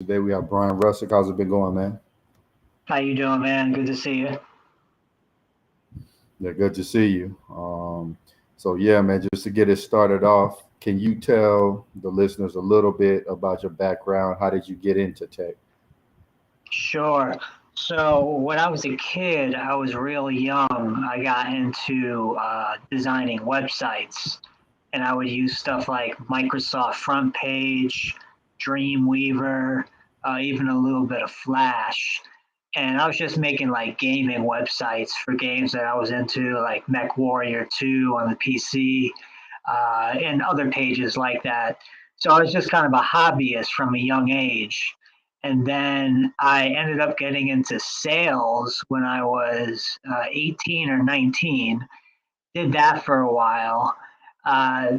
Today we have Brian Russick. How's it been going, man? How you doing, man? Good to see you. Yeah, good to see you. So yeah, man, just to get it started off, can you tell the listeners a little bit about your background? How did you get into tech? Sure. So when I was a kid, I was real young. I got into designing websites, and I would use stuff like Microsoft Front Page, Dreamweaver, even a little bit of Flash. And I was just making like gaming websites for games that I was into, like Mech Warrior 2 on the PC, and other pages like that. So I was just kind of a hobbyist from a young age. And then I ended up getting into sales when I was 18 or 19, did that for a while.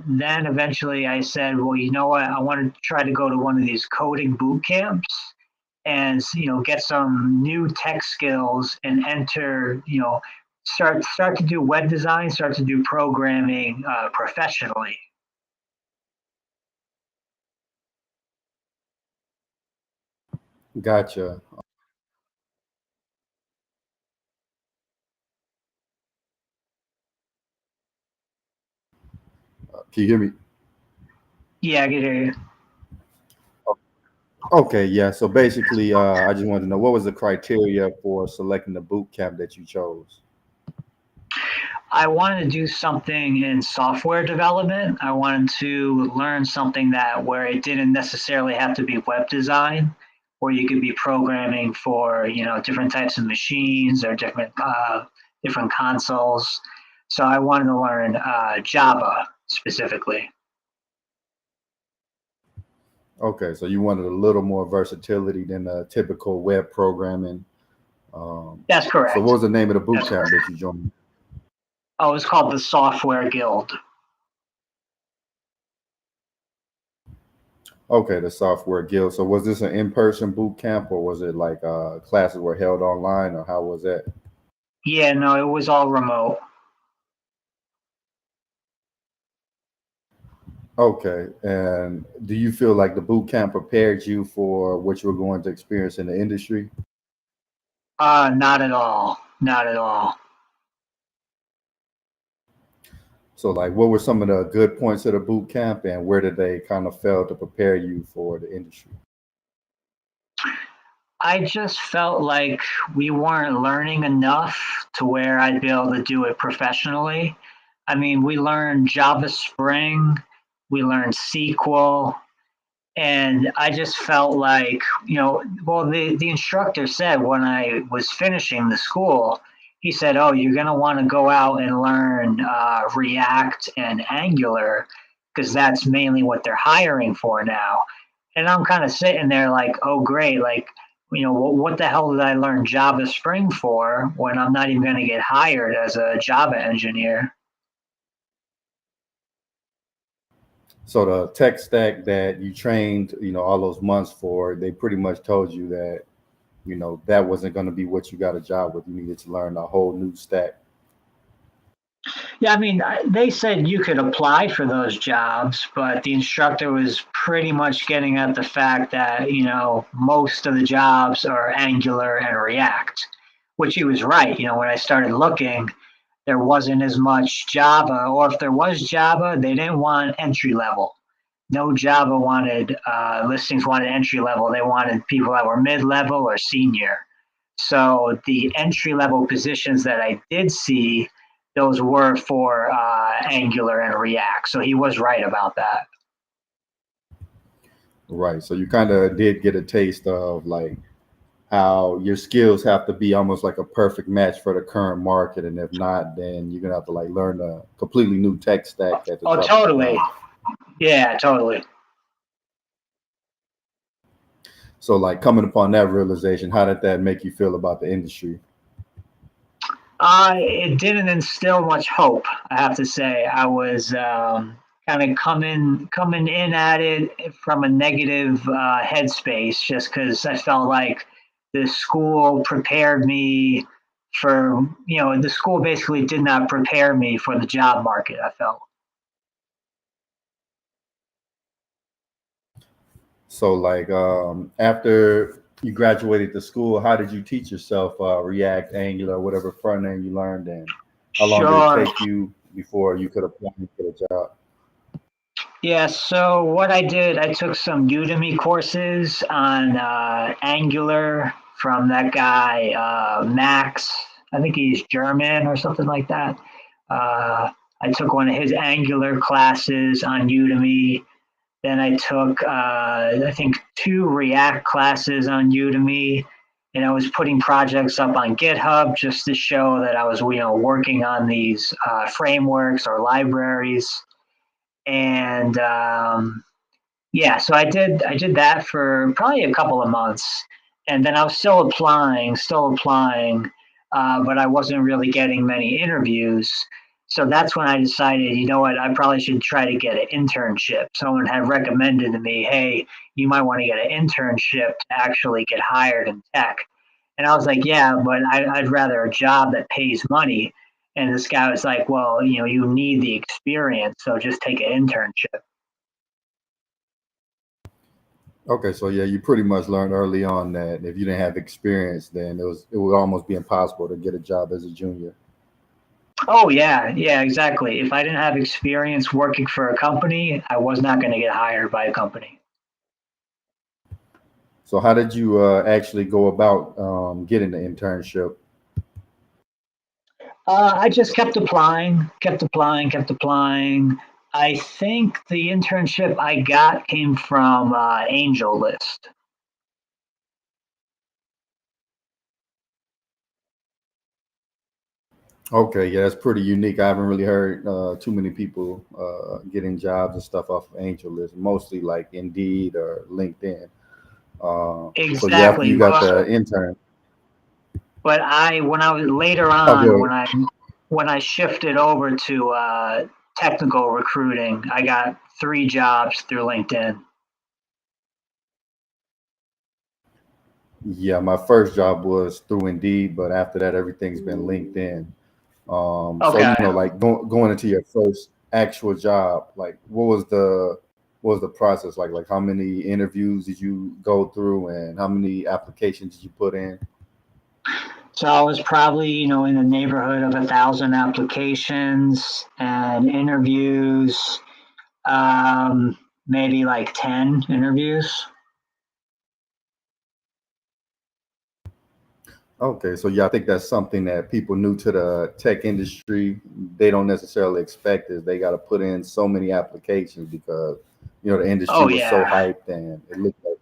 Then eventually I said, well, you know what? I want to try to go to one of these coding boot camps and get some new tech skills and enter start to do web design, start to do programming professionally. Gotcha. Can you hear me? Yeah, I can hear you. Okay, yeah. So basically, I just wanted to know what was the criteria for selecting the boot camp that you chose. I wanted to do something in software development. I wanted to learn something that where it didn't necessarily have to be web design, where you could be programming for different types of machines or different consoles. So I wanted to learn Java specifically. Okay, so you wanted a little more versatility than the typical web programming. Um, That's so what correct. was the name of the boot That's camp correct. that you joined? Oh, it's called the Software Guild. Okay, the Software Guild. So was this an in-person boot camp or was it like classes were held online or how was that? Yeah, no, it was all remote. Okay, and do you feel like the boot camp prepared you for what you were going to experience in the industry? Not at all. Not at all. So, like, what were some of the good points of the boot camp, and where did they kind of fail to prepare you for the industry? I just felt like we weren't learning enough to where I'd be able to do it professionally. I mean, we learned Java Spring, we learned SQL, and I just felt like, well, the instructor said when I was finishing the school, he said, oh, you're going to want to go out and learn React and Angular because that's mainly what they're hiring for now. And I'm kind of sitting there like, oh, great. Like, what the hell did I learn Java Spring for when I'm not even going to get hired as a Java engineer? So, the tech stack that you trained, all those months for, they pretty much told you that, that wasn't going to be what you got a job with. You needed to learn a whole new stack. Yeah, I mean, they said you could apply for those jobs, but the instructor was pretty much getting at the fact that, most of the jobs are Angular and React, which he was right. When I started looking, there wasn't as much Java, or if there was Java, they didn't want entry level. No Java wanted listings wanted entry level. They wanted people that were mid level or senior. So the entry level positions that I did see, those were for Angular and React. So he was right about that. Right. So, you kind of did get a taste of like how your skills have to be almost like a perfect match for the current market. And if not, then you're going to have to like learn a completely new tech stack at the Oh, drop of a totally. dime. Yeah, totally. So, like coming upon that realization, how did that make you feel about the industry? It didn't instill much hope. I have to say, I was kind of coming in at it from a negative headspace, just because I felt like the school prepared me for the school basically did not prepare me for the job market. I felt. So like after you graduated the school, how did you teach yourself React, Angular, whatever front end you learned, and how long did it Sure. take you before you could apply for the job? Yeah, so what I did, I took some Udemy courses on Angular from that guy, Max. I think he's German or something like that. Uh, I took one of his Angular classes on Udemy. Then I took, I think, two React classes on Udemy. And I was putting projects up on GitHub just to show that I was, working on these frameworks or libraries. And yeah, so I did that for probably a couple of months, and then I was still applying, but I wasn't really getting many interviews. So that's when I decided, you know what, I probably should try to get an internship. Someone had recommended to me, hey, you might want to get an internship to actually get hired in tech. And I was like, yeah, but I'd rather a job that pays money. And this guy was like, well, you need the experience, so just take an internship. Okay, so yeah, you pretty much learned early on that if you didn't have experience, then it would almost be impossible to get a job as a junior. Oh yeah, yeah, exactly. If I didn't have experience working for a company, I was not going to get hired by a company. So how did you actually go about getting the internship? I just kept applying, kept applying, kept applying. I think the internship I got came from Angel List. Okay, yeah, that's pretty unique. I haven't really heard too many people getting jobs and stuff off of Angel List, mostly like Indeed or LinkedIn. So yeah, after Exactly, you got the intern, but when I was later oh, go on, ahead. when I shifted over to technical recruiting, I got three jobs through LinkedIn. Yeah, my first job was through Indeed, but after that, everything's been LinkedIn. So Okay. like going into your first actual job, like what was the process like? Like how many interviews did you go through, and how many applications did you put in? So I was probably, in the neighborhood of 1,000 applications and interviews, maybe like 10 interviews. Okay, so yeah, I think that's something that people new to the tech industry they don't necessarily expect is they got to put in so many applications because the industry Oh was so yeah, hyped and it looked like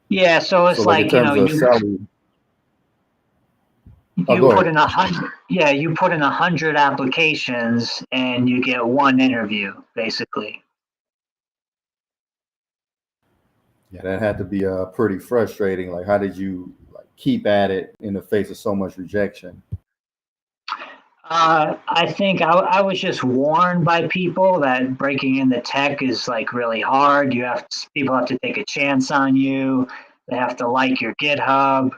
yeah. So so it's like in like terms of salary. Oh, you go put ahead. in 100, yeah, you put in 100 applications and you get one interview, basically. Yeah, that had to be pretty frustrating. Like, how did you like keep at it in the face of so much rejection? I think I was just warned by people that breaking into tech is like really hard. People have to take a chance on you. They have to like your GitHub.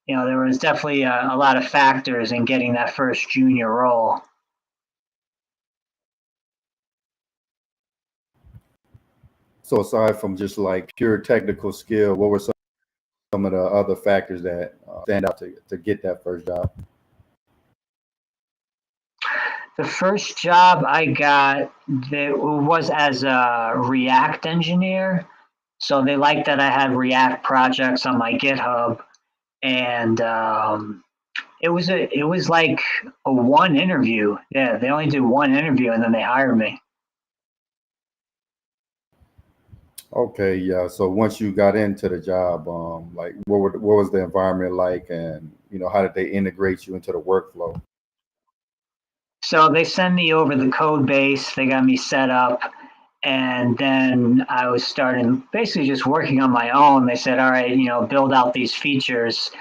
There was definitely a lot of factors in getting that first junior role. So aside from just like pure technical skill, what were some of the other factors that stand out to get that first job? The first job I got that was as a React engineer. So they liked that I had React projects on my GitHub, and it was like a one interview. Yeah, they only did one interview and then they hired me. Okay, yeah. So once you got into the job, like what was the environment like, and how did they integrate you into the workflow? So they sent me over the code base. They got me set up, and then I was starting basically just working on my own. They said, "All right, build out these features."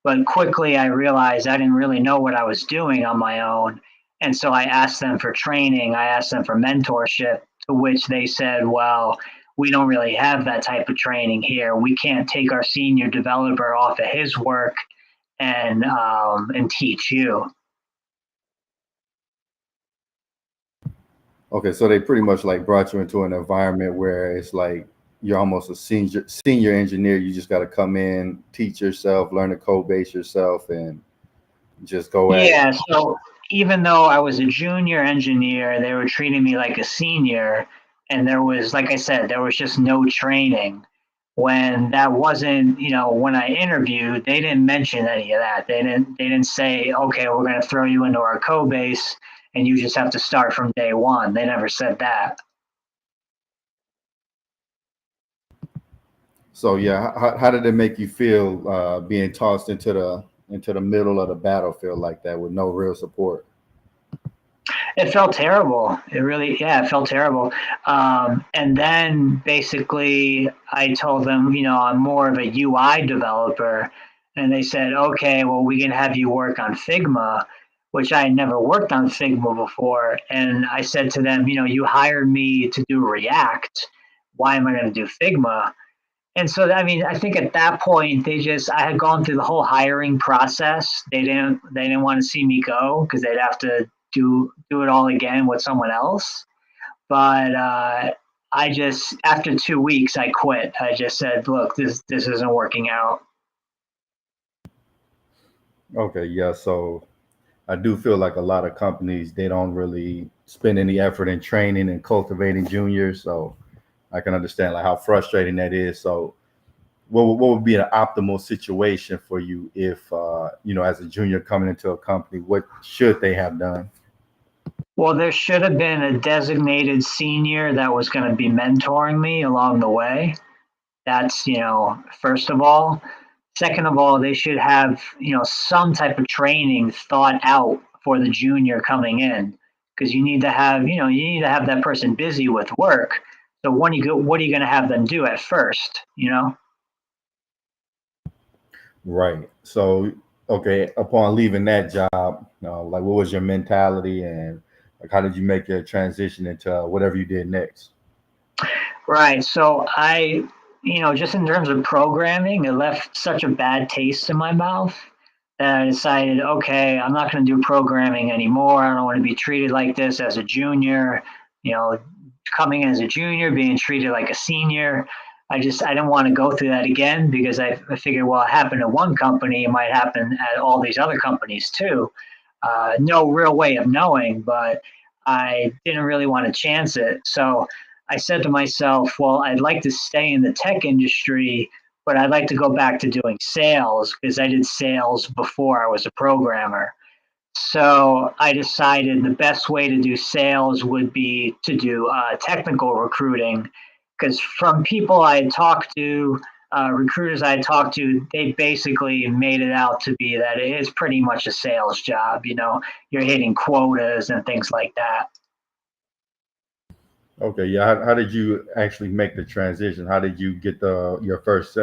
But quickly I realized I didn't really know what I was doing on my own. And so I asked them for training. I asked them for mentorship, to which they said, well, we don't really have that type of training here. We can't take our senior developer off of his work and teach you. Okay, so they pretty much like brought you into an environment where it's like you're almost a senior engineer. You just got to come in, teach yourself, learn the code base yourself, and just go at it. Yeah, so even though I was a junior engineer, they were treating me like a senior, and there was, like I said, there was just no training. When that wasn't, when I interviewed, they didn't mention any of that. They didn't say, okay, we're going to throw you into our code base and you just have to start from day one. They never said that. So yeah, how did it make you feel being tossed into the middle of the battlefield like that with no real support? It felt terrible. It really, yeah, it felt terrible. And then basically, I told them, I'm more of a UI developer, and they said, okay, well, we can have you work on Figma, which I had never worked on Figma before. And I said to them, you hired me to do React. Why am I going to do Figma? And so, I mean, I think at that point, I had gone through the whole hiring process. They didn't want to see me go because they'd have to do it all again with someone else. But after 2 weeks, I quit. I just said, look, this isn't working out. Okay, yeah. So I do feel like a lot of companies they don't really spend any effort in training and cultivating juniors. So I can understand like how frustrating that is. So what would be an optimal situation for you if as a junior coming into a company, what should they have done? Well, there should have been a designated senior that was going to be mentoring me along the way. That's, first of all. Second of all, they should have, some type of training thought out for the junior coming in because you need to have that person busy with work. So what are you going to have them do at first? Right. So okay, upon leaving that job, like what was your mentality and like how did you make your transition into whatever you did next? Right. So just in terms of programming, it left such a bad taste in my mouth that I decided, okay, I'm not going to do programming anymore. I don't want to be treated like this as a junior, you know, coming in as a junior, being treated like a senior. I didn't want to go through that again because I figured, well, it happened at one company, it might happen at all these other companies too. No real way of knowing, but I didn't really want to chance it. So I said to myself, well, I'd like to stay in the tech industry, but I'd like to go back to doing sales because I did sales before I was a programmer. So I decided the best way to do sales would be to do technical recruiting because from people I had talked to, recruiters I had talked to, they basically made it out to be that it is pretty much a sales job. You're hitting quotas and things like that. Okay, yeah. How did you actually make the transition? How did you get your first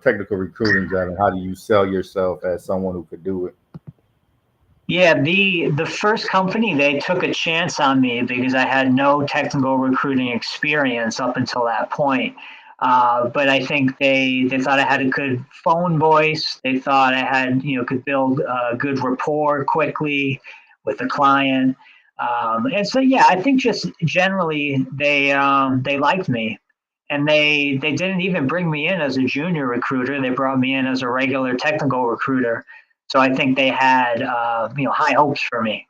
technical recruiting job, and how do you sell yourself as someone who could do it? Yeah, the first company they took a chance on me because I had no technical recruiting experience up until that point. But I think they thought I had a good phone voice. They thought I had could build a good rapport quickly with the client. And so yeah, I think just generally they liked me, and they didn't even bring me in as a junior recruiter. They brought me in as a regular technical recruiter. So I think they had high hopes for me.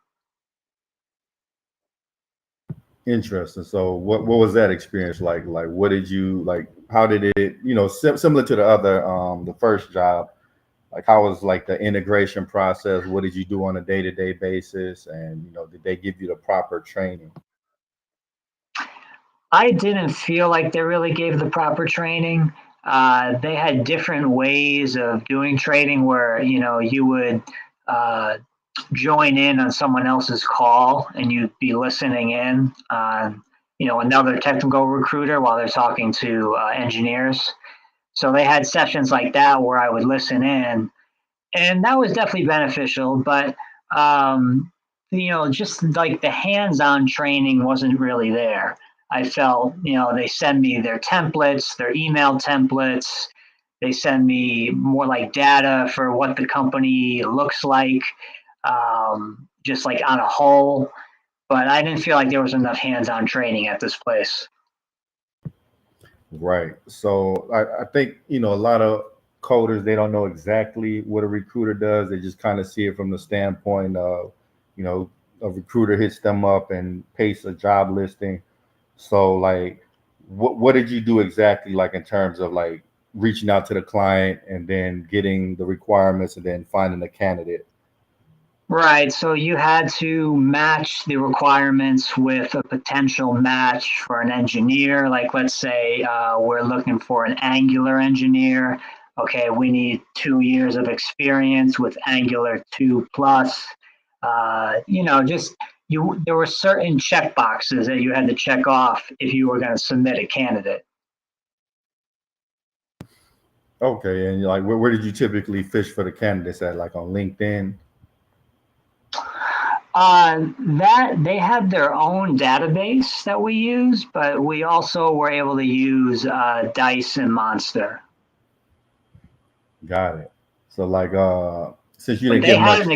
Interesting. So what was that experience like? Like what did you like? How did it similar to the other the first job? Like how was like the integration process? What did you do on a day to day basis? And did they give you the proper training? I didn't feel like they really gave the proper training. They had different ways of doing trading where you would uh, join in on someone else's call and you'd be listening in on another technical recruiter while they're talking to engineers. So they had sessions like that where I would listen in, and that was definitely beneficial. But um, just like the hands-on training wasn't really there. I felt they send me their templates, their email templates. They send me more like data for what the company looks like, just like on a whole. But I didn't feel like there was enough hands-on training at this place. Right. So I think, a lot of coders, they don't know exactly what a recruiter does. They just kind of see it from the standpoint of, you know, a recruiter hits them up and pastes a job listing. So like, what did you do exactly, like in terms of like reaching out to the client and then getting the requirements and then finding a candidate? Right. So you had to match the requirements with a potential match for an engineer. Like, let's say we're looking for an Angular engineer. Okay, we need 2 years of experience with Angular 2 plus. Just you. There were certain check boxes that you had to check off if you were going to submit a candidate. Okay, and like, where did you typically fish for the candidates at? Like on LinkedIn? That they had their own database that we use, but we also were able to use Dice and Monster. Got it. So like, since you But didn't they get had much. an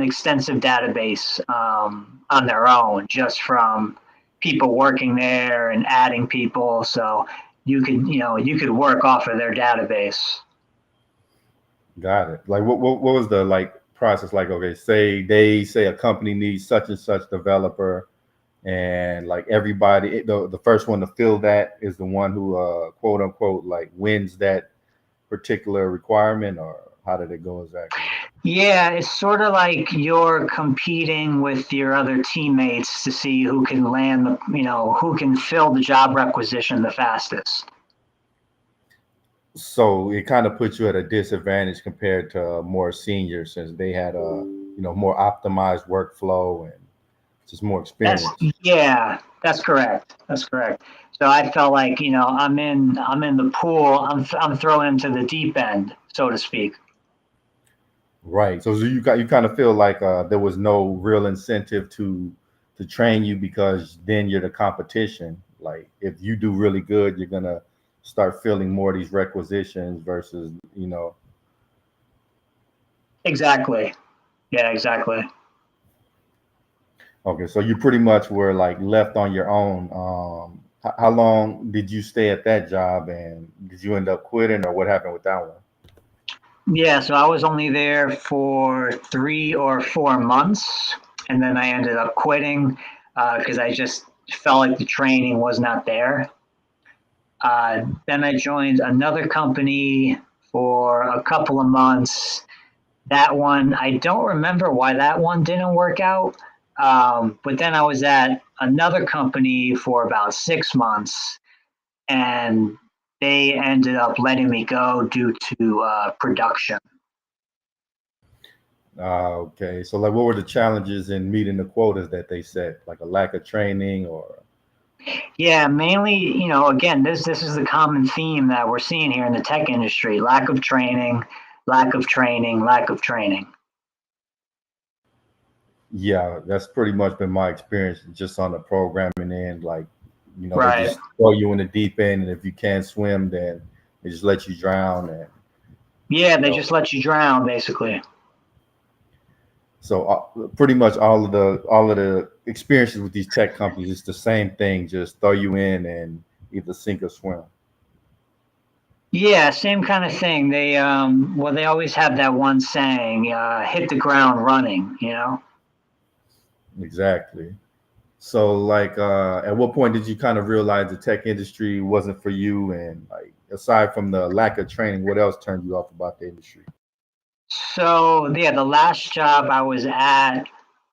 extensive database on their own, just from people working there and adding people. So you could work off of their database. Got it. Like, what was the like process like? Okay, say they say a company needs such and such developer, and like everybody, the first one to fill that is the one who quote unquote like wins that particular requirement, or how did it go exactly? Yeah, it's sort of like you're competing with your other teammates to see who can who can fill the job requisition the fastest. So it kind of puts you at a disadvantage compared to more seniors, since they had a more optimized workflow and just more That's experience. yeah, that's correct. That's correct. So I felt like I'm in the pool. I'm thrown into the deep end, so to speak. Right. So you kind of feel like there was no real incentive to train you, because then you're the competition. Like if you do really good, you're gonna start filling more of these requisitions versus Exactly. Yeah, exactly. Okay, so you pretty much were like left on your own. How long did you stay at that job, and did you end up quitting, or what happened with that one? Yeah, so I was only there for 3 or 4 months, and then I ended up quitting because I just felt like the training was not there. Then I joined another company for a couple of months. That one, I don't remember why that one didn't work out. But then I was at another company for about 6 months, and they ended up letting me go due to production. Okay, so like, what were the challenges in meeting the quotas that they set? Like a lack of training, or Yeah, mainly, again, this is the common theme that we're seeing here in the tech industry: lack of training, lack of training, lack of training. yeah, that's pretty much been my experience just on the programming end. Like, they Right. just throw you in the deep end, and if you can't swim, then they just let you drown. And Yeah, you they know, just let you drown, basically. so pretty much all of the experiences with these tech companies, it's the same thing. Just throw you in and either sink or swim. Yeah, same kind of thing. They always have that one saying, hit the ground running. Exactly. So, like, at what point did you kind of realize the tech industry wasn't for you? And like, aside from the lack of training, what else turned you off about the industry? So, yeah, the last job I was at,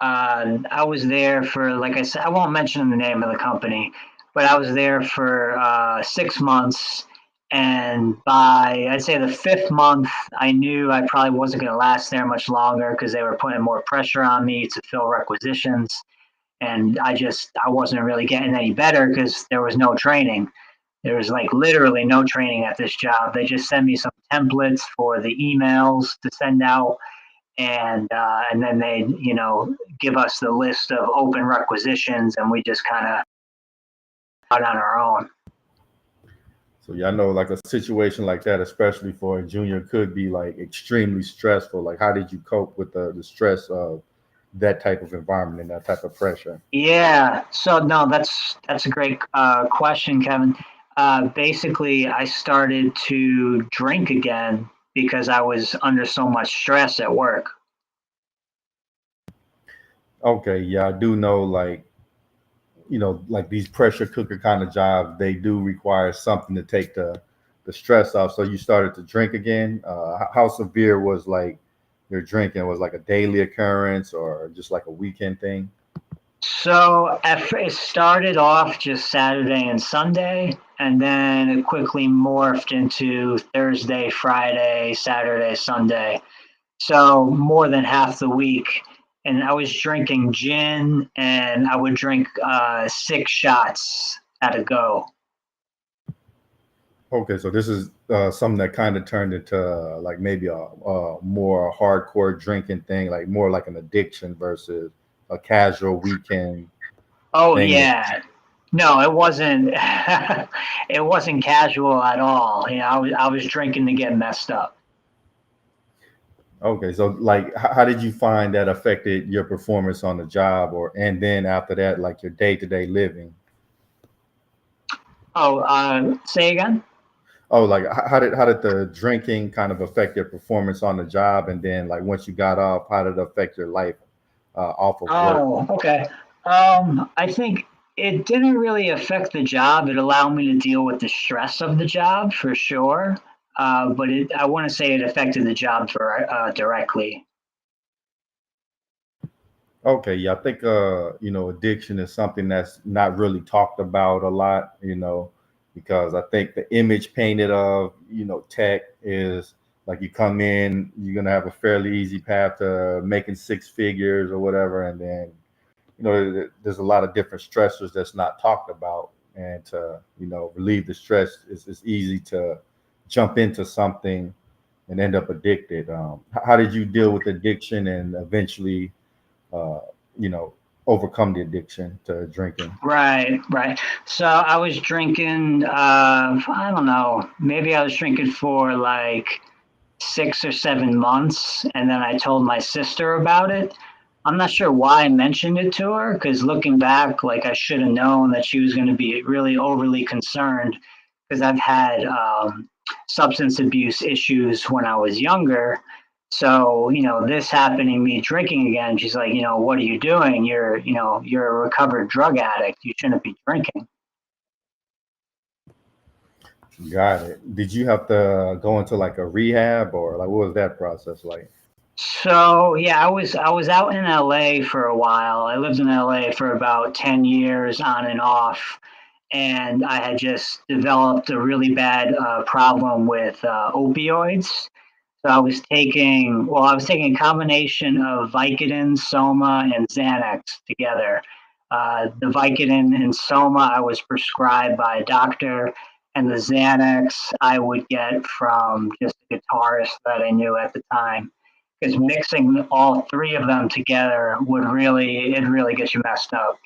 I was there for, like I said, I won't mention the name of the company, but I was there for 6 months. And by, I'd say, the fifth month, I knew I probably wasn't going to last there much longer because they were putting more pressure on me to fill requisitions. And I wasn't really getting any better because there was no training. There was like literally no training at this job. They just sent me some templates for the emails to send out, and then they give us the list of open requisitions, and we just kind of out on our own. So, yeah, I know like a situation like that, especially for a junior, could be like extremely stressful. Like, how did you cope with the stress of that type of environment and that type of pressure? Yeah. So no, that's a great question, Kevin. Basically, I started to drink again because I was under so much stress at work. Okay, yeah, I do know like like these pressure cooker kind of jobs, they do require something to take the stress off. So you started to drink again. How severe was like your drinking? Was like a daily occurrence or just like a weekend thing? So it started off just Saturday and Sunday, and then it quickly morphed into Thursday, Friday, Saturday, Sunday. So more than half the week. And I was drinking gin, and I would drink 6 shots at a go. Okay, so this is something that kind of turned into like maybe a more hardcore drinking thing, like more like an addiction versus a casual weekend Oh thing. yeah, no, it wasn't. It wasn't casual at all. I was drinking to get messed up. Okay, so like, how did you find that affected your performance on the job, or and then after that, like your day to day living? Oh, say again. Oh, like how did the drinking kind of affect your performance on the job, and then like once you got off, how did it affect your life off of work? Oh, okay. I think it didn't really affect the job. It allowed me to deal with the stress of the job for sure. But I want to say it affected the job directly. Okay, yeah, I think addiction is something that's not really talked about a lot, because I think the image painted of, tech is like you come in, you're gonna have a fairly easy path to making six figures or whatever, and then there's a lot of different stressors that's not talked about, and to relieve the stress, it's easy to jump into something and end up addicted. How did you deal with addiction and eventually uh, you know, overcome the addiction to drinking? Right, right. So I was drinking, I don't know, maybe I was drinking for like 6 or 7 months, and then I told my sister about it. I'm not sure why I mentioned it to her because looking back, like I should have known that she was going to be really overly concerned because I've had substance abuse issues when I was younger. So, this happening, me drinking again, she's like, what are you doing? You're a recovered drug addict. You shouldn't be drinking. Got it. Did you have to go into like a rehab or like what was that process like? So yeah, I was out in LA for a while. I lived in LA for about 10 years on and off, and I had just developed a really bad problem with opioids. So I was taking a combination of Vicodin, Soma, and Xanax together. The Vicodin and Soma I was prescribed by a doctor, and the Xanax I would get from just a guitarist that I knew at the time. Because mixing all three of them together it really gets you messed up.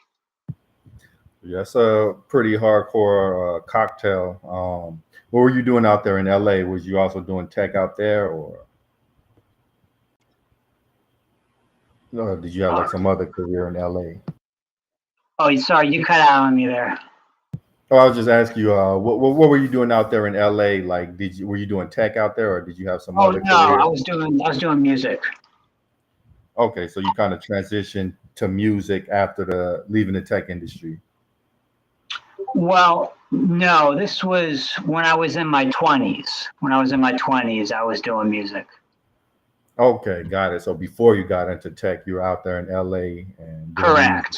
Yeah, that's a pretty hardcore cocktail. What were you doing out there in LA? Was you also doing tech out there, or did you have like Uh, some other career in LA? oh, sorry, you cut out on me there. Oh, I was just asking you, what were you doing out there in LA? Like, were you doing tech out there, or did you have some Oh other no, career? I was doing music. Okay, so you kind of transitioned to music after the leaving the tech industry. Well, no, this was when I was in my 20s. When I was in my 20s, I was doing music. Okay, got it. So before you got into tech, you were out there in LA and doing music, Correct.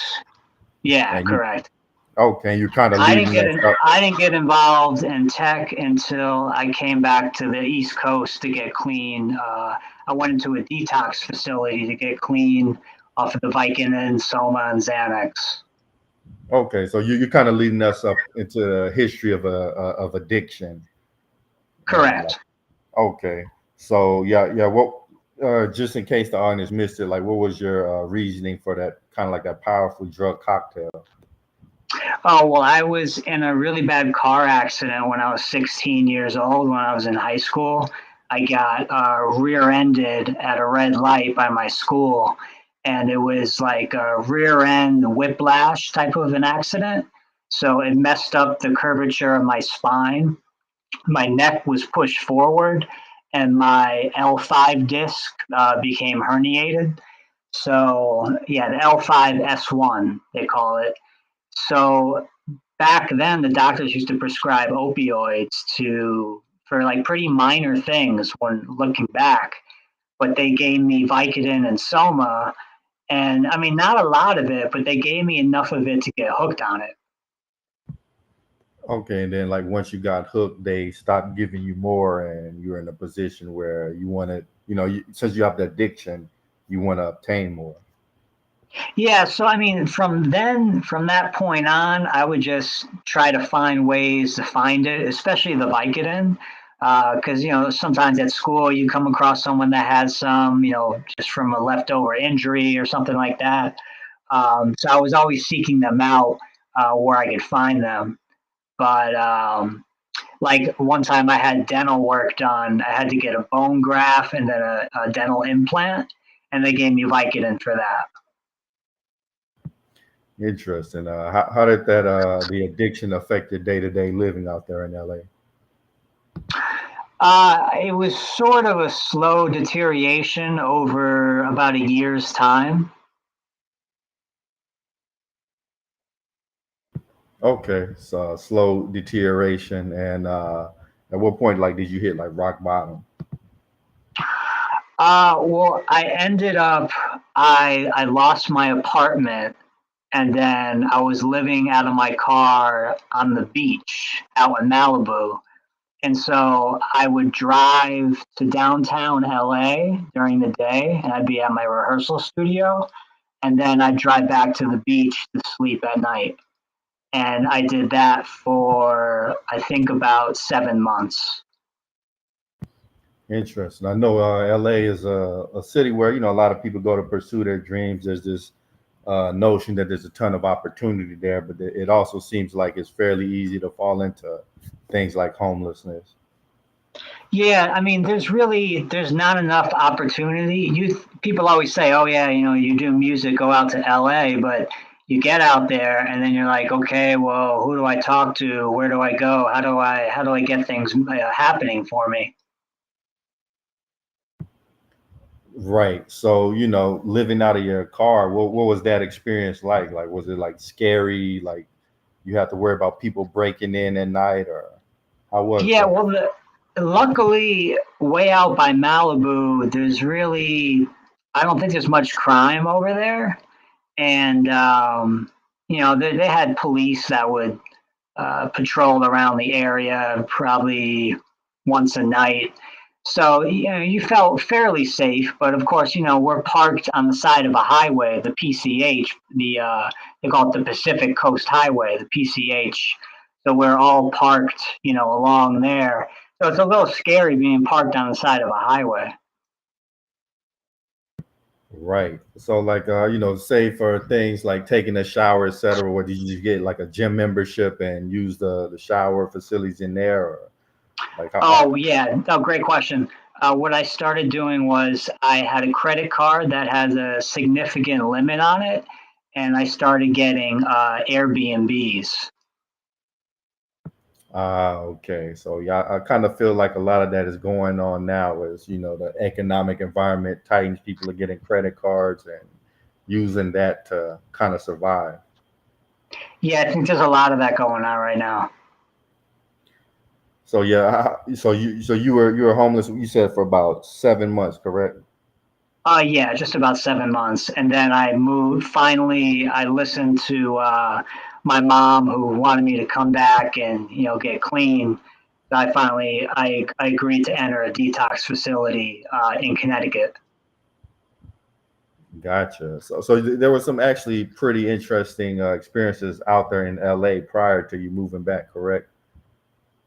Yeah, and you correct. okay, you're kind of I didn't leading get us in, up. I didn't get involved in tech until I came back to the East Coast to get clean. I went into a detox facility to get clean off of the Vicodin, Soma, and Xanax. Okay, so you're kind of leading us up into a history of addiction, and like Correct. okay, so yeah. What just in case the audience missed it, like what was your reasoning for that kind of like that powerful drug cocktail? Oh, well, I was in a really bad car accident when I was 16 years old, when I was in high school. I got rear ended at a red light by my school, and it was like a rear end whiplash type of an accident. So it messed up the curvature of my spine. My neck was pushed forward, and my L5 disc became herniated. So yeah, the L5S1 they call it. So back then, the doctors used to prescribe opioids to for like pretty minor things when looking back, but they gave me Vicodin and Soma, and I mean not a lot of it, but they gave me enough of it to get hooked on it. Okay, and then like once you got hooked, they stopped giving you more, and you're in a position where you want to, since you have the addiction, you want to obtain more. Yeah, so I mean, from that point on, I would just try to find ways to find it, especially the Vicodin, because sometimes at school you come across someone that has some, just from a leftover injury or something like that. So I was always seeking them out where I could find them. But like one time I had dental work done, I had to get a bone graft and then a dental implant, and they gave me Vicodin for that. Interesting. How did that the addiction affect your day to day living out there in LA? It was sort of a slow deterioration over about a year's time. Okay, so slow deterioration, and at what point, like, did you hit like rock bottom? Well, I ended up, I lost my apartment, and then I was living out of my car on the beach out in Malibu. And so I would drive to downtown LA during the day, and I'd be at my rehearsal studio. And then I'd drive back to the beach to sleep at night. And I did that for, I think, about 7 months. Interesting. I know LA is a city where a lot of people go to pursue their dreams. There's this notion that there's a ton of opportunity there, but it also seems like it's fairly easy to fall into things like homelessness. Yeah, I mean, there's not enough opportunity. People always say, "Oh yeah, you do music, go out to LA," but you get out there and then you're like, "Okay, well, who do I talk to? Where do I go? How do I get things happening for me?" Right. So, living out of your car, what was that experience like? Like, was it like scary? Like, you have to worry about people breaking in at night, or how was Yeah, that? well, luckily, way out by Malibu, I don't think there's much crime over there, and they had police that would patrol around the area probably once a night. So you felt fairly safe, but of course we're parked on the side of a highway, the PCH, they call it the Pacific Coast Highway, the PCH. So we're all parked along there. So it's a little scary being parked on the side of a highway. Right. So, like, say for things like taking a shower, etc., or did you just get like a gym membership and use the shower facilities in there, or like Oh yeah, oh great question. What I started doing was I had a credit card that has a significant limit on it, and I started getting Airbnbs. okay. So, yeah, I kind of feel like a lot of that is going on now as, the economic environment tightens, people are getting credit cards and using that to kind of survive. Yeah, I think there's a lot of that going on right now. So, yeah, so you were homeless, you said, for about 7 months, correct? Yeah, just about 7 months, and then I moved. Finally, I listened to my mom, who wanted me to come back and get clean. I agreed to enter a detox facility in Connecticut. Gotcha. So there were some actually pretty interesting experiences out there in LA prior to you moving back, correct?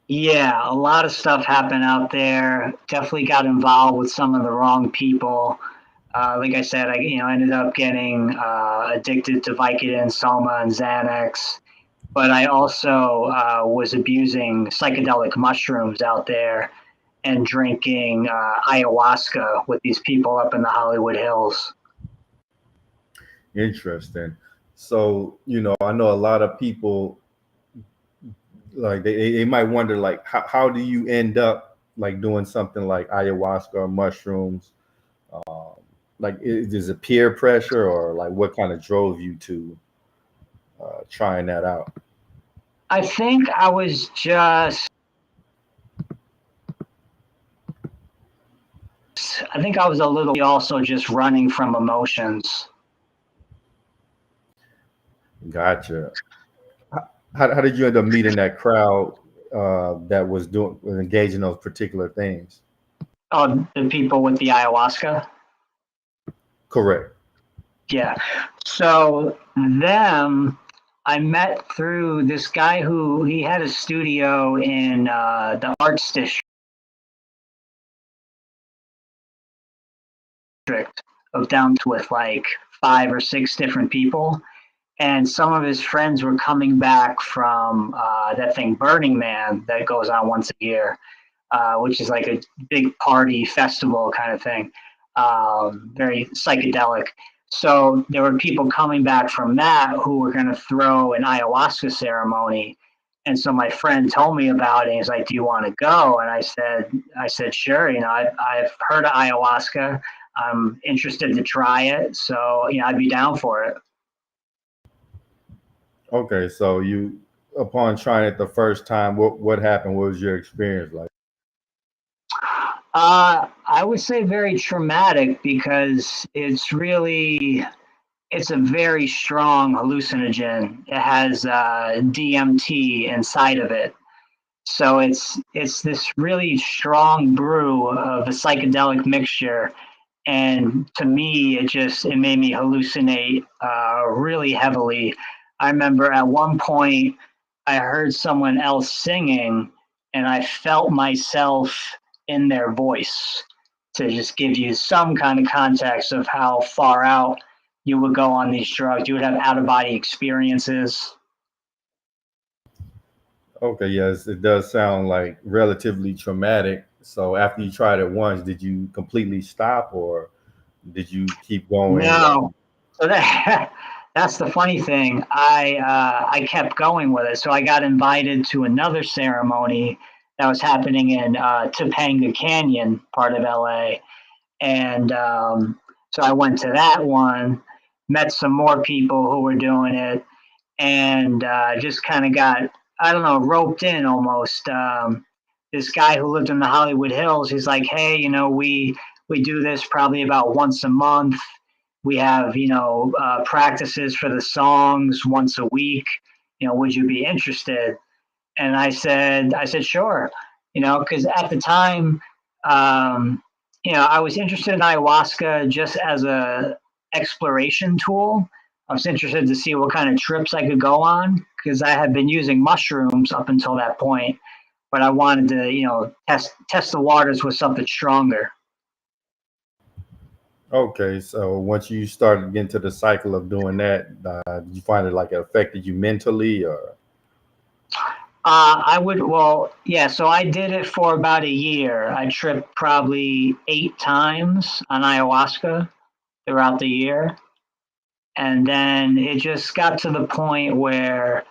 Yeah, a lot of stuff happened out there. Definitely got involved with some of the wrong people. Like I said, I ended up getting addicted to Vicodin, Soma, and Xanax. But I also was abusing psychedelic mushrooms out there and drinking ayahuasca with these people up in the Hollywood Hills. Interesting. So, I know a lot of people. like they might wonder like how do you end up like doing something like ayahuasca or mushrooms? Um, like is it peer pressure or like what kind of drove you to trying that out? I think I was just, I think I was a little also just running from emotions. Gotcha. How did you end up meeting that crowd that was engaged in those particular things? Oh, the people with the ayahuasca. Correct. Yeah. So them, I met through this guy who he had a studio in the arts district of down with like 5 or 6 different people. And some of his friends were coming back from that thing Burning Man that goes on once a year, which is like a big party festival kind of thing, very psychedelic. So there were people coming back from that who were going to throw an ayahuasca ceremony. And so my friend told me about it. He's like, "Do you want to go?" And I said, "Sure." I've heard of ayahuasca. I'm interested to try it. So I'd be down for it. Okay, so you upon trying it the first time, what happened? What was your experience like? I would say very traumatic because it's a very strong hallucinogen. It has DMT inside of it, so it's this really strong brew of a psychedelic mixture. And to me, it made me hallucinate really heavily. I remember at one point I heard someone else singing, and I felt myself in their voice. To just give you some kind of context of how far out you would go on these drugs, you would have out of body experiences. Okay, yes, it does sound like relatively traumatic. So after you tried it once, did you completely stop or did you keep going? No, so that that's the funny thing. I kept going with it, so I got invited to another ceremony that was happening in Topanga Canyon, part of LA, and so I went to that one, met some more people who were doing it, and just kind of got, I don't know, roped in almost. This guy who lived in the Hollywood Hills, he's like, "Hey, we do this probably about once a month. We have practices for the songs once a week. Would you be interested?" And I said sure. Because at the time, um, I was interested in ayahuasca just as a exploration tool. I was interested to see what kind of trips I could go on because I had been using mushrooms up until that point, but I wanted to, test the waters with something stronger. Okay, so once you started getting to the cycle of doing that, did you find it like it affected you mentally or? Well, yeah, so I did it for about a year. I tripped probably 8 times on ayahuasca throughout the year. And then it just got to the point where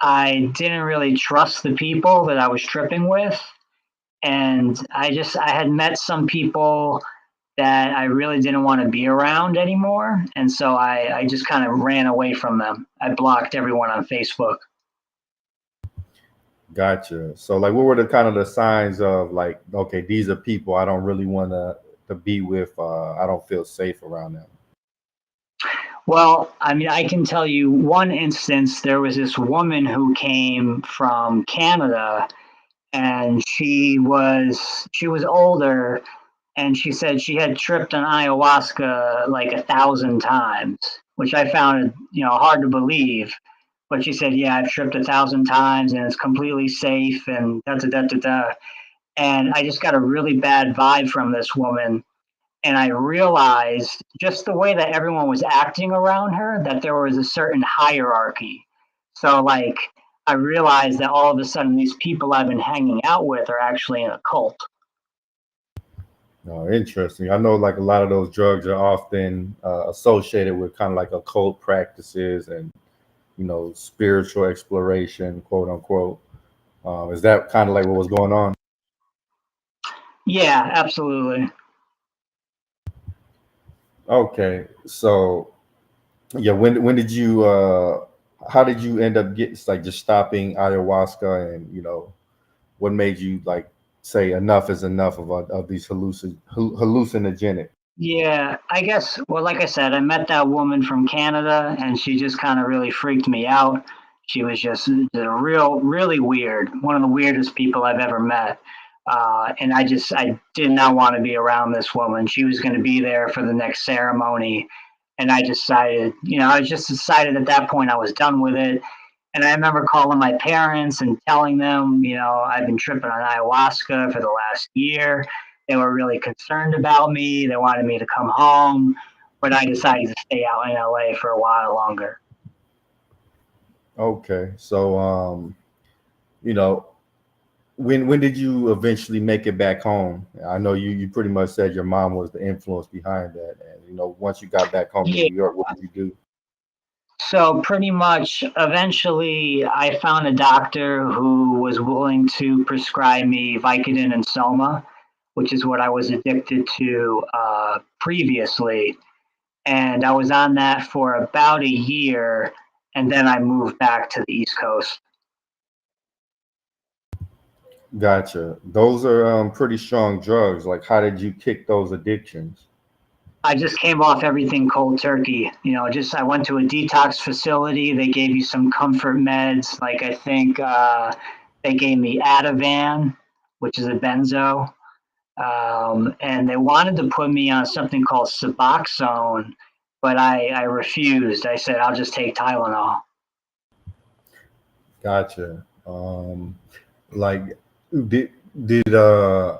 I didn't really trust the people that I was tripping with. And I had met some people that I really didn't want to be around anymore. And so I just kind of ran away from them. I blocked everyone on Facebook. Gotcha. So like what were the kind of the signs of like, okay, these are people I don't really want to be with. I don't feel safe around them. Well, I mean, I can tell you one instance. There was this woman who came from Canada, and she was older, and she said she had tripped on ayahuasca like 1,000 times, which I found hard to believe. But she said, "Yeah, I've tripped 1,000 times, and it's completely safe." And da da da da da. And I just got a really bad vibe from this woman, and I realized just the way that everyone was acting around her that there was a certain hierarchy. So like I realized that all of a sudden these people I've been hanging out with are actually in a cult. Oh, interesting. I know like a lot of those drugs are often associated with kind of like occult practices and spiritual exploration, quote unquote. Is that kind of like what was going on? Yeah, absolutely. Okay, so yeah, when did you how did you end up getting like just stopping ayahuasca, and what made you like say enough is enough of these hallucinogenic? Yeah, I guess, well, like I said, I met that woman from Canada and she just kind of really freaked me out. She was just really weird, one of the weirdest people I've ever met. And I did not want to be around this woman. She was going to be there for the next ceremony. And I just decided at that point I was done with it. And I remember calling my parents and telling them, I've been tripping on ayahuasca for the last year. They were really concerned about me. They wanted me to come home, but I decided to stay out in LA for a while longer. Okay, so you know, when did you eventually make it back home? I know you pretty much said your mom was the influence behind that, and once you got back home to Yeah. New York, what did you do? So pretty much eventually I found a doctor who was willing to prescribe me Vicodin and Soma, which is what I was addicted to previously. And I was on that for about a year, and then I moved back to the East Coast. Gotcha. Those are pretty strong drugs. Like, how did you kick those addictions? I just came off everything cold turkey. Just I went to a detox facility. They gave you some comfort meds. Like I think they gave me Ativan, which is a benzo, and they wanted to put me on something called Suboxone, but I refused. I said I'll just take Tylenol. Gotcha. Like, did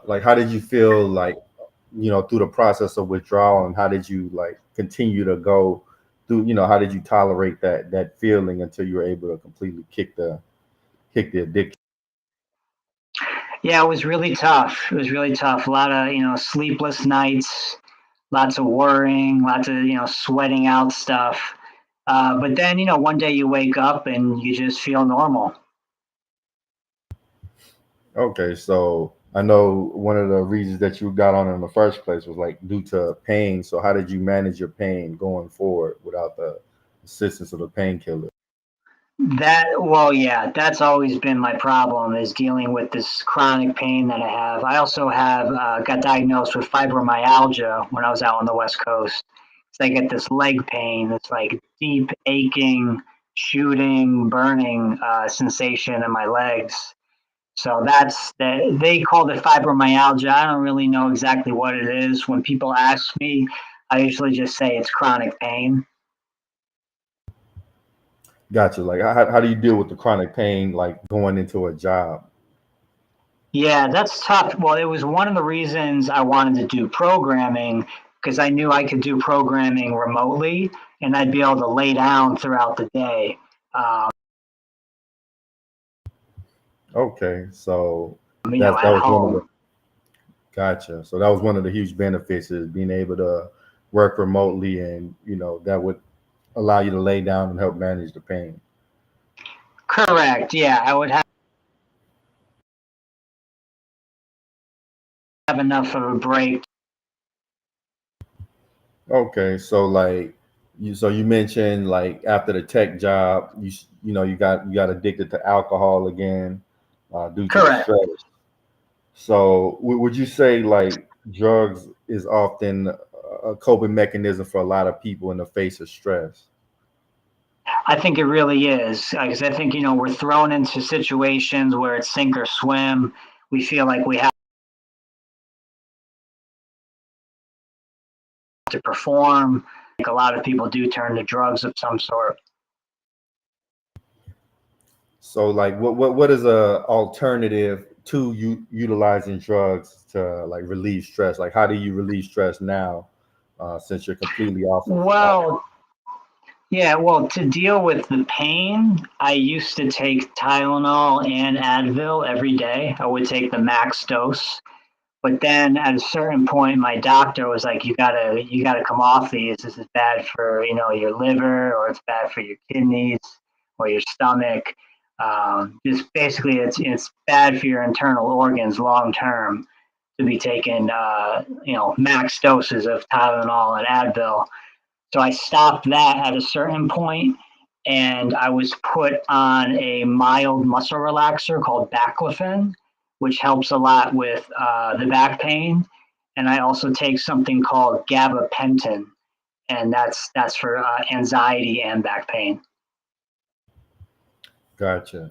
like how did you feel like through the process of withdrawal, and how did you like continue to go through? How did you tolerate that feeling until you were able to completely kick the addiction? Yeah, it was really tough. It was really tough. A lot of sleepless nights, lots of worrying, lots of sweating out stuff. But then one day you wake up and you just feel normal. Okay, so I know one of the reasons that you got on in the first place was like due to pain. So how did you manage your pain going forward without the assistance of the painkiller? Well, yeah, that's always been my problem is dealing with this chronic pain that I have. I also have got diagnosed with fibromyalgia when I was out on the West Coast. So I get this leg pain. It's like deep aching, shooting, burning sensation in my legs. So they called it fibromyalgia. I don't really know exactly what it is. When people ask me, I usually just say it's chronic pain. Gotcha. Like how do you deal with the chronic pain like going into a job? Yeah, that's tough. Well, it was one of the reasons I wanted to do programming because I knew I could do programming remotely and I'd be able to lay down throughout the day. Um, Okay, so that at was one of the home. gotcha. So that was one of the huge benefits is being able to work remotely, and that would allow you to lay down and help manage the pain. Correct. Yeah, I would have enough of a break. Okay, so like you mentioned like after the tech job, you got addicted to alcohol again due to the Correct. stress. So would you say like drugs is often a coping mechanism for a lot of people in the face of stress? I think it really is because I think we're thrown into situations where it's sink or swim. We feel like we have to perform. Like a lot of people do turn to drugs of some sort. So like what is a alternative to you utilizing drugs to like relieve stress? Like how do you relieve stress now since you're completely off of Well, yeah, well, to deal with the pain, I used to take Tylenol and Advil every day. I would take the max dose. But then at a certain point, my doctor was like, "You gotta come off these. This is bad for your liver, or it's bad for your kidneys, or your stomach. Just basically, it's bad for your internal organs long term to be taking max doses of Tylenol and Advil. So I stopped that at a certain point, and I was put on a mild muscle relaxer called baclofen, which helps a lot with the back pain. And I also take something called gabapentin, and that's for anxiety and back pain. Gotcha.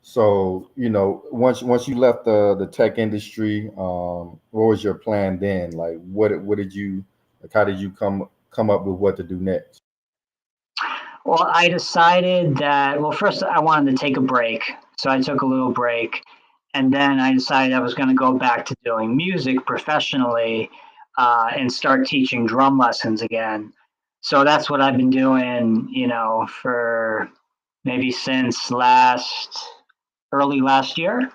So, once you left the tech industry, what was your plan then? Like, what did you like? How did you come up with what to do next? Well, I decided that, well, first I wanted to take a break. So I took a little break. And then I decided I was going to go back to doing music professionally and start teaching drum lessons again. So that's what I've been doing, for maybe since early last year.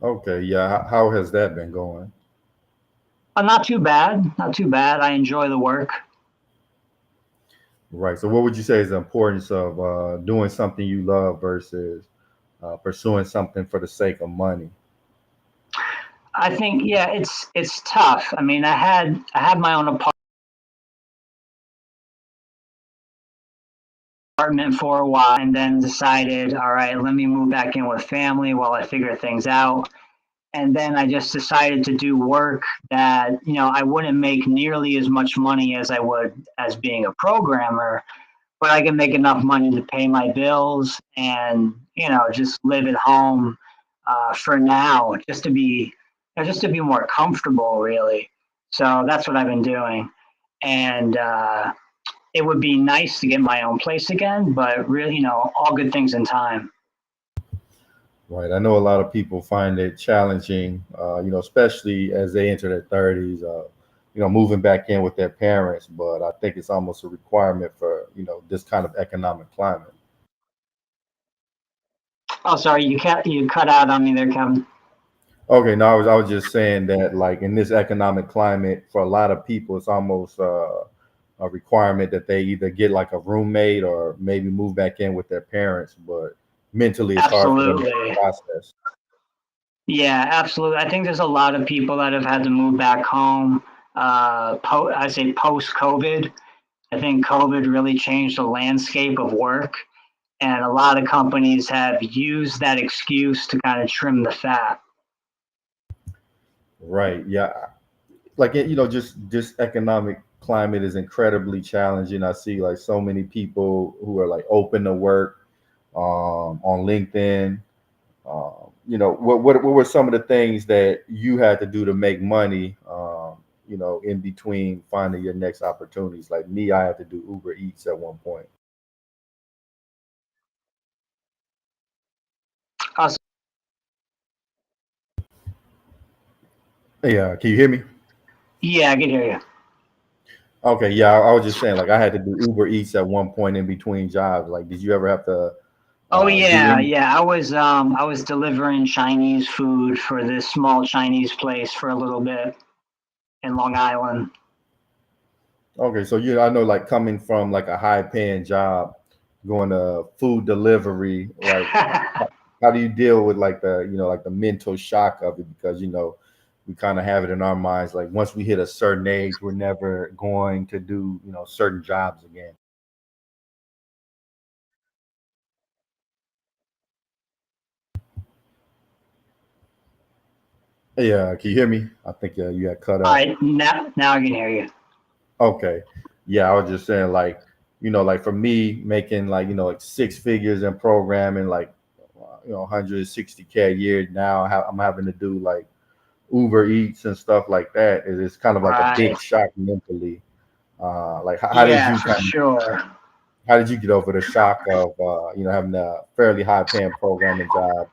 Okay, yeah. How has that been going? Not too bad. Not too bad. I enjoy the work. Right. So, what would you say is the importance of doing something you love versus pursuing something for the sake of money? I think, yeah, it's tough. I mean, I had my own apartment for a while and then decided, all right, let me move back in with family while I figure things out. And then I just decided to do work that, I wouldn't make nearly as much money as I would as being a programmer, but I can make enough money to pay my bills and, just live at home for now, just to be more comfortable, really. So that's what I've been doing. And it would be nice to get my own place again, but really, all good things in time. Right. I know a lot of people find it challenging, especially as they enter their 30s, moving back in with their parents. But I think it's almost a requirement for, this kind of economic climate. Oh, sorry, you cut out on me there, Kevin. Okay, no, I was just saying that like in this economic climate, for a lot of people, it's almost a requirement that they either get like a roommate or maybe move back in with their parents. But mentally, it's hard for them to Absolutely. process. Yeah, absolutely. I think there's a lot of people that have had to move back home. I say post COVID. I think COVID really changed the landscape of work, and a lot of companies have used that excuse to kind of trim the fat. Right. Yeah. Like just this economic climate is incredibly challenging. I see like so many people who are like open to work on LinkedIn. What were some of the things that you had to do to make money? In between finding your next opportunities. Like me, I had to do Uber Eats at one point. Uh, Yeah, can you hear me? yeah, I can hear you. Okay, yeah, I was just saying like I had to do Uber Eats at one point in between jobs. Like, did you ever have to Oh do yeah, any? yeah. I was delivering Chinese food for this small Chinese place for a little bit in Long Island. Okay, so I know like coming from like a high paying job, going to food delivery, like how do you deal with like the mental shock of it? Because we kind of have it in our minds like once we hit a certain age, we're never going to do certain jobs again. Yeah, can you hear me? I think you got cut All out. right, now I can hear you. Okay. Yeah, I was just saying like, like for me making like, like six figures in programming, like 160K a year now, I'm having to do like Uber Eats and stuff like that. It's kind of like a Right. big shock mentally. Like how did Yeah, you for sure. how did you get over the shock of having a fairly high paying programming job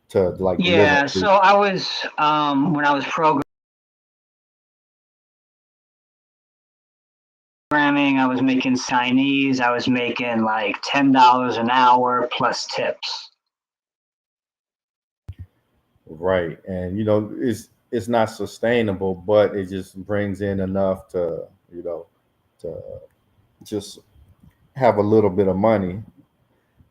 to like deliver Yeah, food? so I was when I was programming, I was making Chinese. I was making like $10 an hour plus tips. Right. And it's not sustainable, but it just brings in enough to, to just have a little bit of money.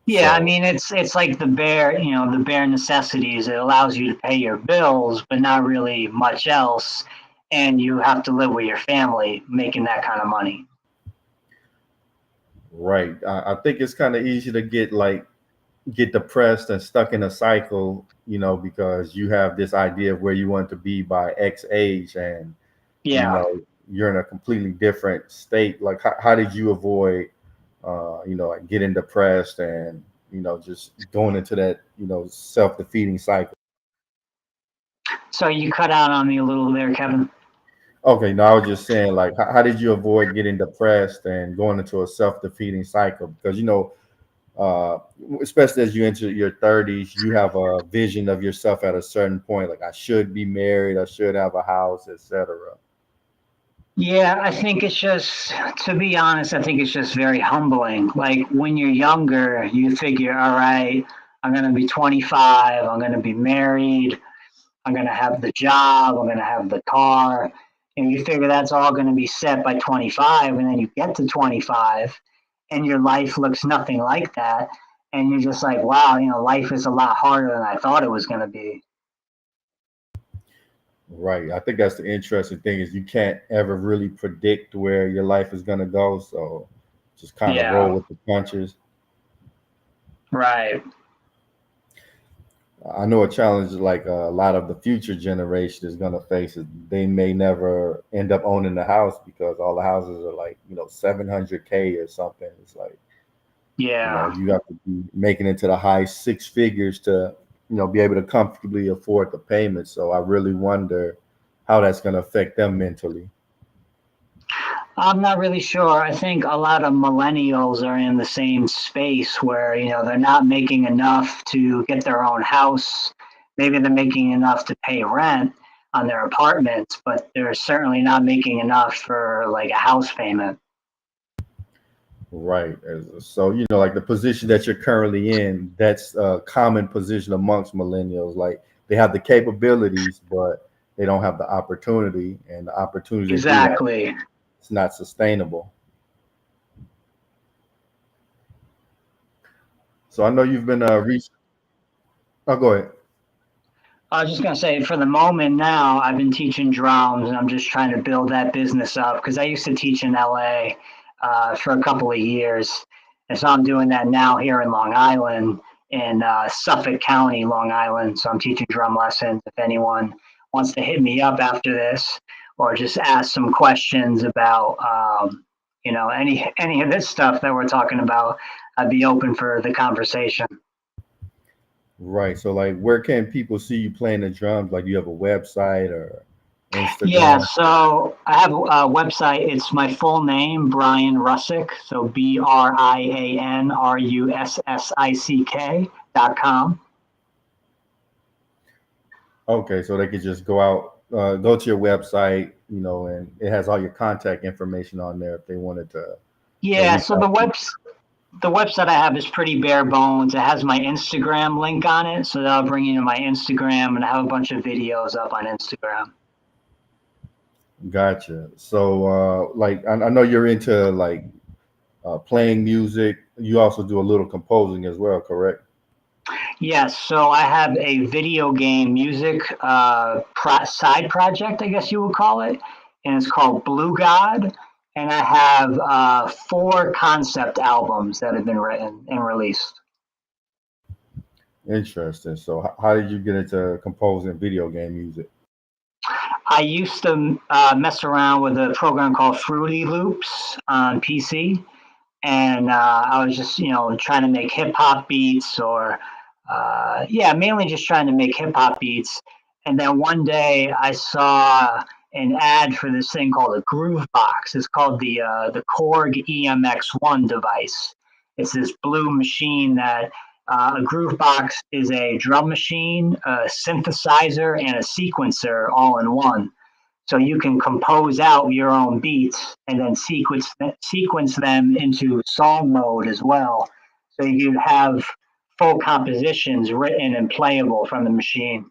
Yeah, I So mean it's like the bare, the bare necessities. It allows you to pay your bills, but not really much else, and you have to live with your family making that kind of money. right, I think it's kind of easy to get depressed and stuck in a cycle, because you have this idea of where you want to be by X age, and you Yeah. know you're in a completely different state. Like, how did you avoid, like getting depressed and just going into that self defeating cycle? So you cut out on me a little there, Kevin. Okay, no, I was just saying, like, how did you avoid getting depressed and going into a self defeating cycle? Because uh, especially as you enter your 30s, you have a vision of yourself at a certain point. Like, I should be married, I should have a house, etc. Yeah, I think it's just, to be honest, I think it's just very humbling. Like when you're younger, you figure, all right, I'm going to be 25, I'm going to be married, I'm going to have the job, I'm going to have the car. And you figure that's all going to be set by 25. And then you get to 25 and your life looks nothing like that. And you're just like, wow, life is a lot harder than I thought it was going to be. Right. I think that's the interesting thing is you can't ever really predict where your life is gonna go. So just kind of roll Yeah, with the punches. right. I know a challenge like a lot of the future generation is gonna face is they may never end up owning the house because all the houses are like 700K or something. It's like Yeah. you have to be making it to the high six figures to be able to comfortably afford the payment. So I really wonder how that's gonna affect them mentally. I'm not really sure. I think a lot of millennials are in the same space where, they're not making enough to get their own house. Maybe they're making enough to pay rent on their apartments, but they're certainly not making enough for like a house payment. Right. So, like the position that you're currently in, that's a common position amongst millennials. Like they have the capabilities, but they don't have the opportunity. And the opportunity they do have, Exactly. it's not sustainable. So I know you've been Oh, go ahead. I was just going to say, for the moment now, I've been teaching drums and I'm just trying to build that business up because I used to teach in LA for a couple of years. And so I'm doing that now here in Long Island, in Suffolk County, Long Island. So I'm teaching drum lessons. If anyone wants to hit me up after this or just ask some questions about, any of this stuff that we're talking about, I'd be open for the conversation. Right. So, like, where can people see you playing the drums? Like, do you have a website or Yeah, Instagram? so I have a website. It's my full name, Brian Russick. So BrianRussick.com. Okay. So they could just go out, go to your website, and it has all your contact information on there if they wanted to, Yeah, reach so out to you. the website I have is pretty bare bones. It has my Instagram link on it, so that'll bring you to my Instagram, and I have a bunch of videos up on Instagram. Gotcha. So, like, I know you're into like playing music. You also do a little composing as well, correct? Yes, so I have a video game music side project, I guess you would call it, and it's called Blue God. And I have four concept albums that have been written and released. Interesting. So, how did you get into composing video game music? I used to mess around with a program called Fruity Loops on PC, and I was just trying to make hip hop beats or yeah, mainly just trying to make hip hop beats. And then one day I saw an ad for this thing called a Groove Box. It's called the Korg EMX1 device. It's this blue machine that a Groove Box is a drum machine, a synthesizer, and a sequencer all in one. So you can compose out your own beats and then sequence them into song mode as well. So you have full compositions written and playable from the machine.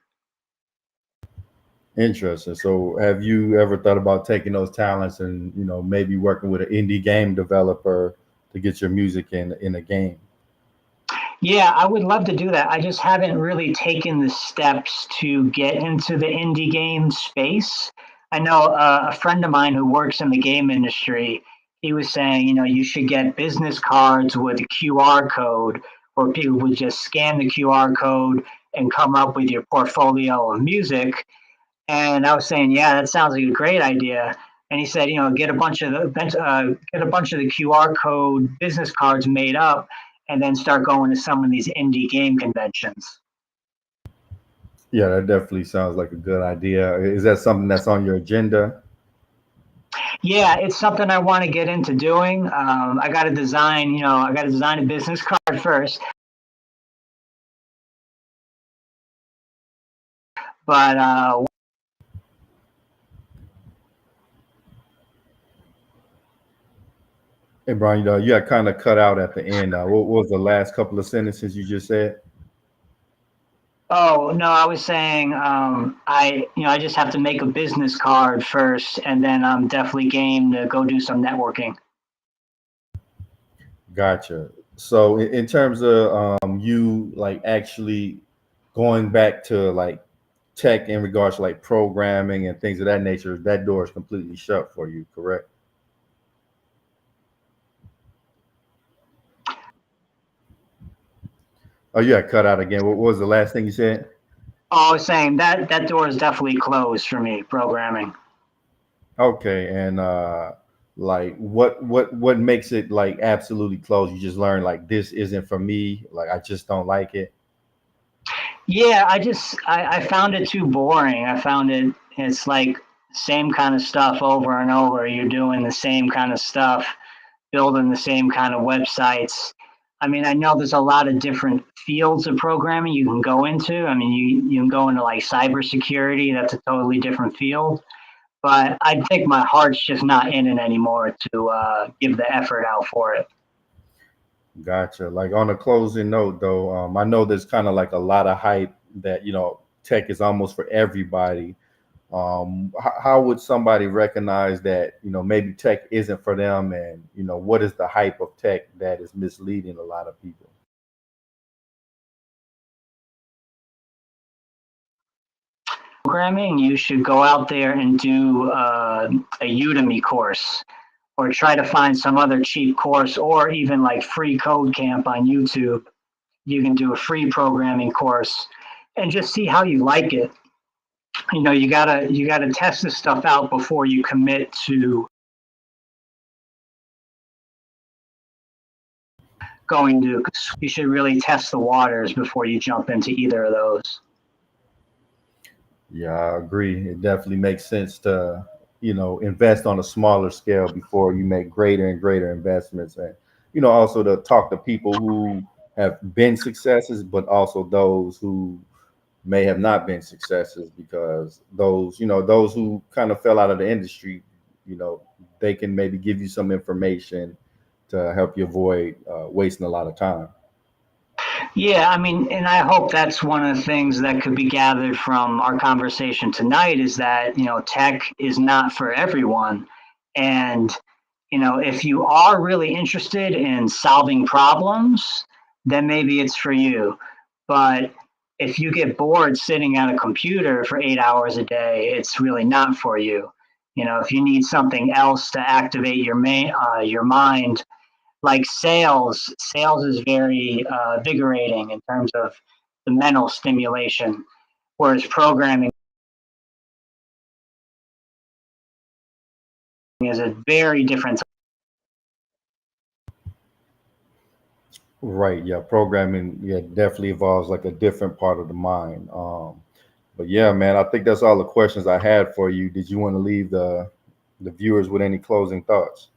Interesting. So, have you ever thought about taking those talents and maybe working with an indie game developer to get your music in a game? Yeah, I would love to do that. I just haven't really taken the steps to get into the indie game space. I know a friend of mine who works in the game industry, he was saying, you should get business cards with a QR code where people would just scan the QR code and come up with your portfolio of music. And I was saying, yeah, that sounds like a great idea. And he said, get a bunch of the QR code business cards made up, and then start going to some of these indie game conventions. Yeah, that definitely sounds like a good idea. Is that something that's on your agenda? Yeah, it's something I want to get into doing. I got to design a business card first, but Hey, Brian, you got kind of cut out at the end. What was the last couple of sentences you just said? oh no, I was saying I just have to make a business card first, and then I'm definitely game to go do some networking. Gotcha. So, in terms of you like actually going back to like tech in regards to like programming and things of that nature, that door is completely shut for you, correct? Oh, you got cut out again. What was the last thing you said? Oh, I was saying that door is definitely closed for me, programming. Okay, and like what makes it like absolutely closed? You just learn like this isn't for me. Like I just don't like it. Yeah, I found it too boring. It's like same kind of stuff over and over. You're doing the same kind of stuff, building the same kind of websites. I mean, I know there's a lot of different fields of programming you can go into. I mean, you can go into like cybersecurity. That's a totally different field. But I think my heart's just not in it anymore to give the effort out for it. Gotcha. Like on a closing note, though, I know there's kind of like a lot of hype that tech is almost for everybody. How would somebody recognize that maybe tech isn't for them, and what is the hype of tech that is misleading a lot of people? Programming, you should go out there and do a Udemy course or try to find some other cheap course or even like free code camp on YouTube. You can do a free programming course and just see how you like it. You gotta test this stuff out before you commit to going to. You should really test the waters before you jump into either of those. Yeah, I agree. It definitely makes sense to, invest on a smaller scale before you make greater and greater investments. And, also to talk to people who have been successes, but also those who may have not been successes because those who kind of fell out of the industry, you know, they can maybe give you some information to help you avoid wasting a lot of time. Yeah, I mean, and I hope that's one of the things that could be gathered from our conversation tonight is that, tech is not for everyone. And, if you are really interested in solving problems, then maybe it's for you. But if you get bored sitting at a computer for 8 hours a day, it's really not for you. If you need something else to activate your mind, like sales is very invigorating in terms of the mental stimulation, whereas programming is a very different. Right. Yeah. Programming. Yeah, definitely involves like a different part of the mind. But yeah, man, I think that's all the questions I had for you. Did you want to leave the viewers with any closing thoughts?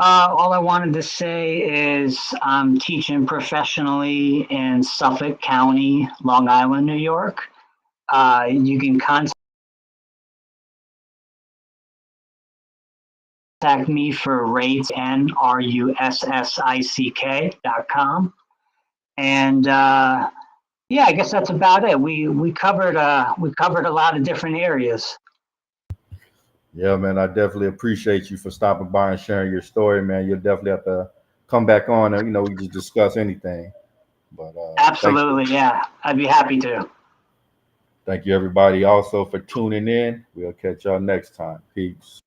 All I wanted to say is I'm teaching professionally in Suffolk County, Long Island, New York. You can contact me for rates, NRUSSICK.com. And yeah, I guess that's about it. We covered a lot of different areas. Yeah, man, I definitely appreciate you for stopping by and sharing your story, man. You'll definitely have to come back on and we just discuss anything. But Absolutely, yeah. I'd be happy to. thank you everybody also for tuning in. We'll catch y'all next time. Peace.